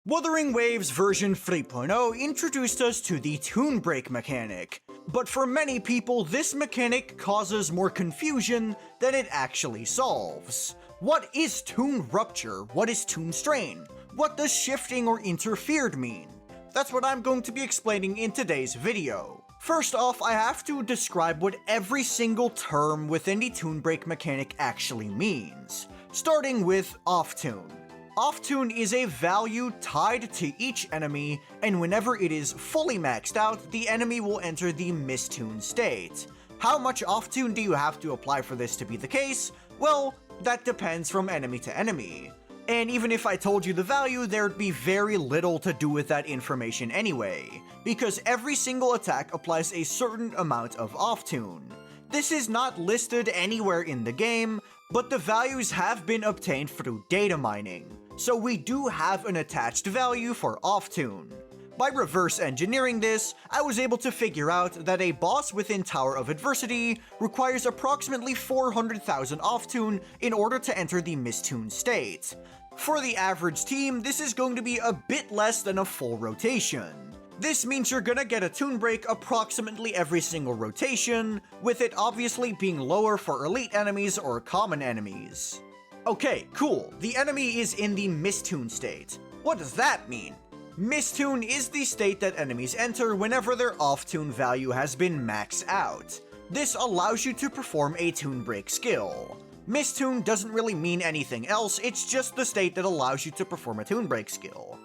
Wuthering Waves version 3.0 introduced us to the Toon Break mechanic, but for many people this mechanic causes more confusion than it actually solves. What is Toon Rupture? What is Toon Strain? What does shifting or interfered mean? That's what I'm going to be explaining in today's video. First off, I have to describe what every single term within the Toon Break mechanic actually means, starting with off-tune. Off-tune is a value tied to each enemy, and whenever it is fully maxed out, the enemy will enter the Mistune state. How much off-tune do you have to apply for this to be the case? Well, that depends from enemy to enemy. And even if I told you the value, there'd be very little to do with that information anyway, because every single attack applies a certain amount of off-tune. This is not listed anywhere in the game, but the values have been obtained through data mining, so we do have an attached value for off-tune. By reverse engineering this, I was able to figure out that a boss within Tower of Adversity requires approximately 400,000 off-tune in order to enter the Mistune state. For the average team, this is going to be a bit less than a full rotation. This means you're gonna get a Toon Break approximately every single rotation, with it obviously being lower for elite enemies or common enemies. Okay, cool, the enemy is in the Mistune state. What does that mean? Mistune is the state that enemies enter whenever their off-tune value has been maxed out. This allows you to perform a Toon Break skill. Mistune doesn't really mean anything else, it's just the state that allows you to perform a Toon Break skill.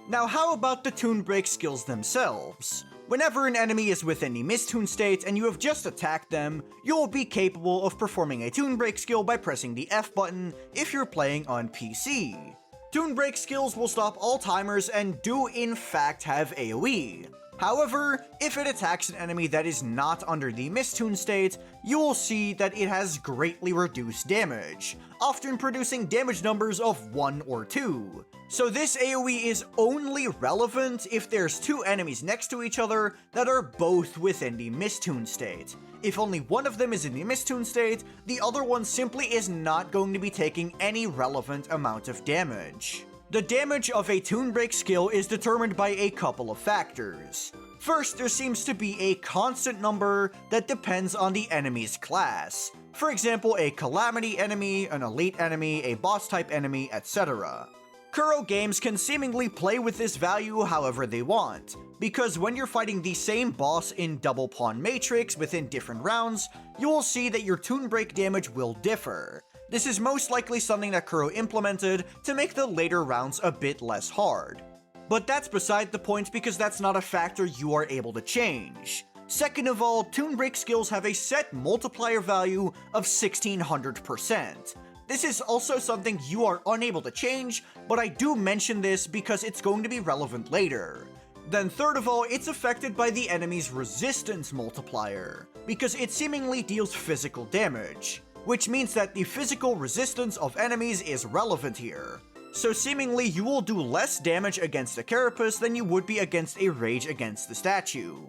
Now how about the Toon Break skills themselves? Whenever an enemy is within the Mistune state and you have just attacked them, you'll be capable of performing a Toon Break skill by pressing the F button if you're playing on PC. Toon Break skills will stop all timers and do in fact have AoE. However, if it attacks an enemy that is not under the Mistune state, you will see that it has greatly reduced damage, often producing damage numbers of 1 or 2. So this AoE is only relevant if there's two enemies next to each other that are both within the Mistune state. If only one of them is in the Mistune state, the other one simply is not going to be taking any relevant amount of damage. The damage of a Toon Break skill is determined by a couple of factors. First, there seems to be a constant number that depends on the enemy's class. For example, a Calamity enemy, an Elite enemy, a Boss type enemy, etc. Kuro games can seemingly play with this value however they want, because when you're fighting the same boss in Double Pawn Matrix within different rounds, you will see that your Toon Break damage will differ. This is most likely something that Kuro implemented to make the later rounds a bit less hard. But that's beside the point because that's not a factor you are able to change. Second of all, Toon Break skills have a set multiplier value of 1600%. This is also something you are unable to change, but I do mention this because it's going to be relevant later. Then third of all, it's affected by the enemy's resistance multiplier, because it seemingly deals physical damage, which means that the physical resistance of enemies is relevant here. So seemingly you will do less damage against a carapace than you would be against a rage against the statue.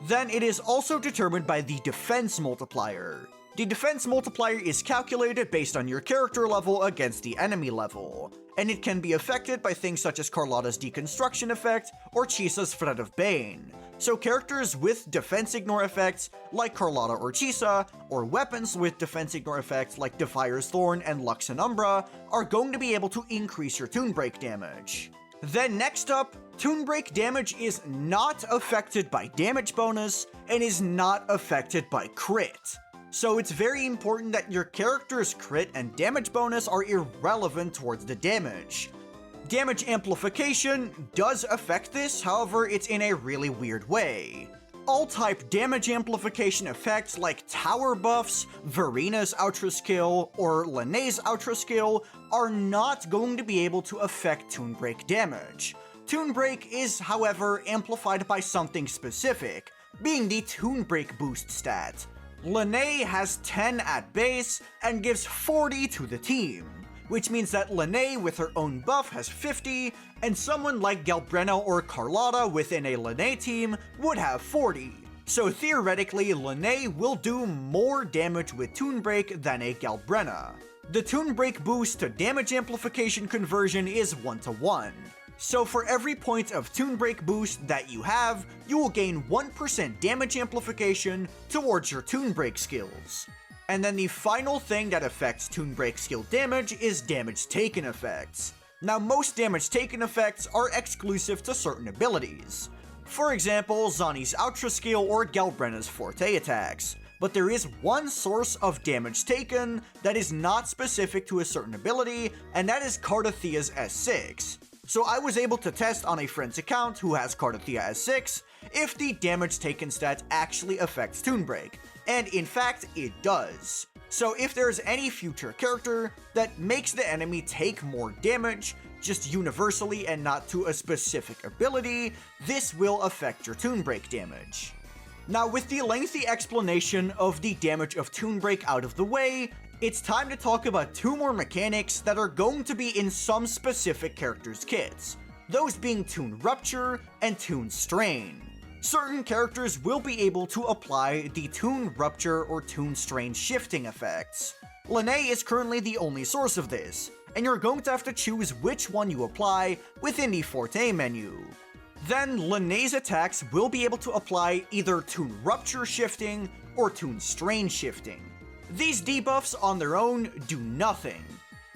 Then it is also determined by the defense multiplier. The defense multiplier is calculated based on your character level against the enemy level, and it can be affected by things such as Carlotta's Deconstruction effect or Chisa's Threat of Bane. So characters with defense ignore effects like Carlotta or Chisa, or weapons with defense ignore effects like Defier's Thorn and Lux and Umbra are going to be able to increase your Toon Break damage. Then next up, Toon Break damage is not affected by damage bonus and is not affected by crit. So it's very important that your character's crit and damage bonus are irrelevant towards the damage. Damage amplification does affect this, however it's in a really weird way. All type damage amplification effects like tower buffs, Verina's Ultra Skill, or lynae's Ultra Skill are not going to be able to affect Toon Break damage. Toon Break is, however, amplified by something specific, being the Toon Break boost stat. Lynae has 10 at base and gives 40 to the team, which means that Lynae with her own buff has 50, and someone like Galbreno or Carlotta within a Lynae team would have 40. So theoretically, Lynae will do more damage with Toon Break than a Galbrena. The Toon Break boost to damage amplification conversion is 1-to-1. So for every point of Toon Break boost that you have, you will gain 1% damage amplification towards your Toon Break skills. And then the final thing that affects Toon Break skill damage is damage taken effects. Now most damage taken effects are exclusive to certain abilities. For example, Zani's Ultra skill or Gelbrenna's Forte attacks. But there is one source of damage taken that is not specific to a certain ability, and that is Cardathia's S6. So I was able to test on a friend's account who has Cardathia S6 if the damage taken stat actually affects Toon Break, and in fact it does. So if there's any future character that makes the enemy take more damage, just universally and not to a specific ability, this will affect your Toon Break damage. Now with the lengthy explanation of the damage of Toon Break out of the way, it's time to talk about two more mechanics that are going to be in some specific characters' kits, those being Toon Rupture and Toon Strain. Certain characters will be able to apply the Toon Rupture or Toon Strain shifting effects. Lynae is currently the only source of this, and you're going to have to choose which one you apply within the Forte menu. Then Lynae's attacks will be able to apply either Toon Rupture shifting or Toon Strain shifting. These debuffs on their own do nothing.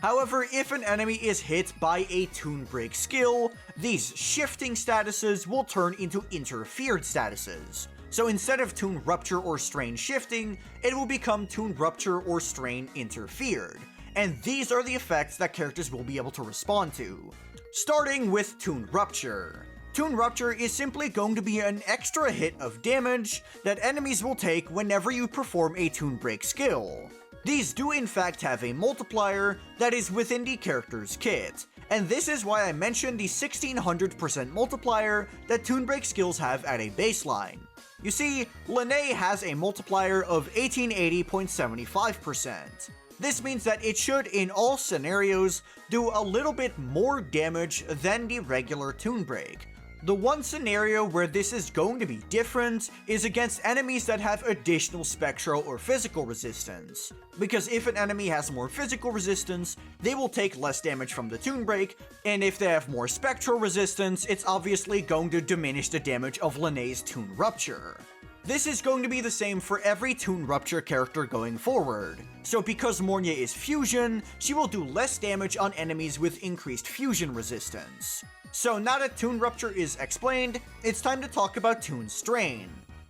However, if an enemy is hit by a Toon Break skill, these shifting statuses will turn into interfered statuses. So instead of Toon Rupture or Strain shifting, it will become Toon Rupture or Strain interfered. And these are the effects that characters will be able to respond to. Starting with Toon Rupture. Toon Rupture is simply going to be an extra hit of damage that enemies will take whenever you perform a Toon Break skill. These do in fact have a multiplier that is within the character's kit, and this is why I mentioned the 1600% multiplier that Toon Break skills have at a baseline. You see, Lynae has a multiplier of 1880.75%. This means that it should, in all scenarios, do a little bit more damage than the regular Toon Break. The one scenario where this is going to be different is against enemies that have additional spectral or physical resistance, because if an enemy has more physical resistance, they will take less damage from the Toon Break, and if they have more spectral resistance, it's obviously going to diminish the damage of Lynae's Toon Rupture. This is going to be the same for every Toon Rupture character going forward. So because Mornia is fusion, she will do less damage on enemies with increased fusion resistance. So now that Toon Rupture is explained, it's time to talk about Toon Strain.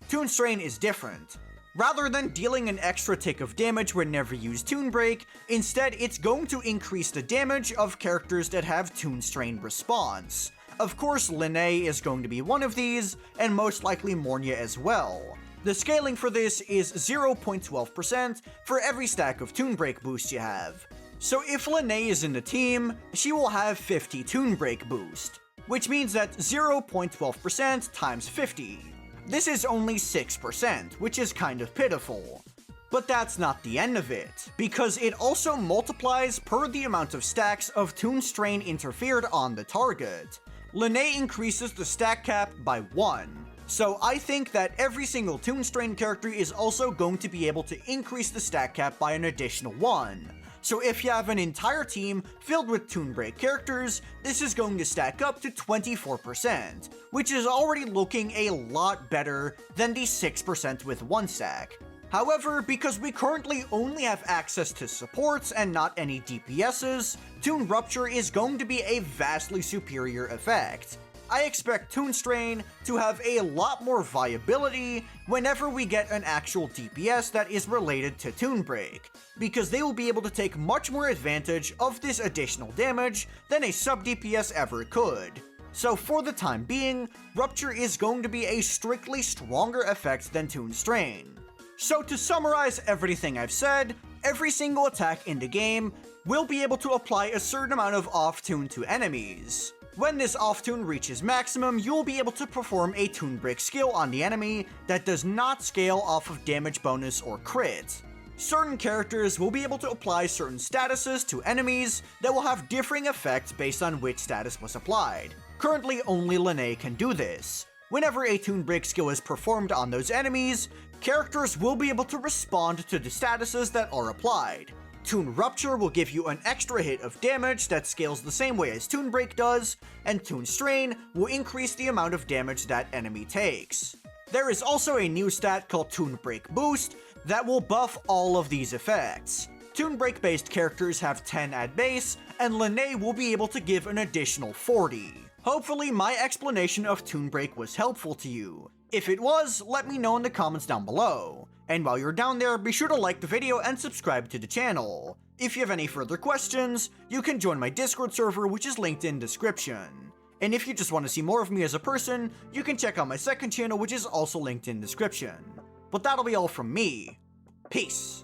Toon Strain is different. Rather than dealing an extra tick of damage whenever you use Toon Break, instead it's going to increase the damage of characters that have Toon Strain response. Of course, Lynae is going to be one of these, and most likely Mornia as well. The scaling for this is 0.12% for every stack of Toon Break boosts you have. So if Lynae is in the team, she will have 50 Toon Break boost, which means that 0.12% times 50. This is only 6%, which is kind of pitiful. But that's not the end of it, because it also multiplies per the amount of stacks of Toon Strain interfered on the target. Lynae increases the stack cap by 1. So I think that every single Toon Strain character is also going to be able to increase the stack cap by an additional 1. So if you have an entire team filled with Toon Break characters, this is going to stack up to 24%, which is already looking a lot better than the 6% with 1 stack. However, because we currently only have access to supports and not any DPSs, Toon Rupture is going to be a vastly superior effect. I expect Toon Strain to have a lot more viability whenever we get an actual DPS that is related to Toon Break, because they will be able to take much more advantage of this additional damage than a sub-DPS ever could. So for the time being, Rupture is going to be a strictly stronger effect than Toon Strain. So to summarize everything I've said, every single attack in the game will be able to apply a certain amount of off-tune to enemies. When this off-tune reaches maximum, you'll be able to perform a Toon Break skill on the enemy that does not scale off of damage bonus or crit. Certain characters will be able to apply certain statuses to enemies that will have differing effects based on which status was applied. Currently, only Lynae can do this. Whenever a Toon Break skill is performed on those enemies, characters will be able to respond to the statuses that are applied. Toon Rupture will give you an extra hit of damage that scales the same way as Toon Break does, and Toon Strain will increase the amount of damage that enemy takes. There is also a new stat called Toon Break Boost that will buff all of these effects. Toon Break based characters have 10 at base, and lynae will be able to give an additional 40. Hopefully my explanation of Toon Break was helpful to you. If it was, let me know in the comments down below. And while you're down there, be sure to like the video and subscribe to the channel. If you have any further questions, you can join my Discord server, which is linked in description. And if you just want to see more of me as a person, you can check out my second channel, which is also linked in description. But that'll be all from me. Peace.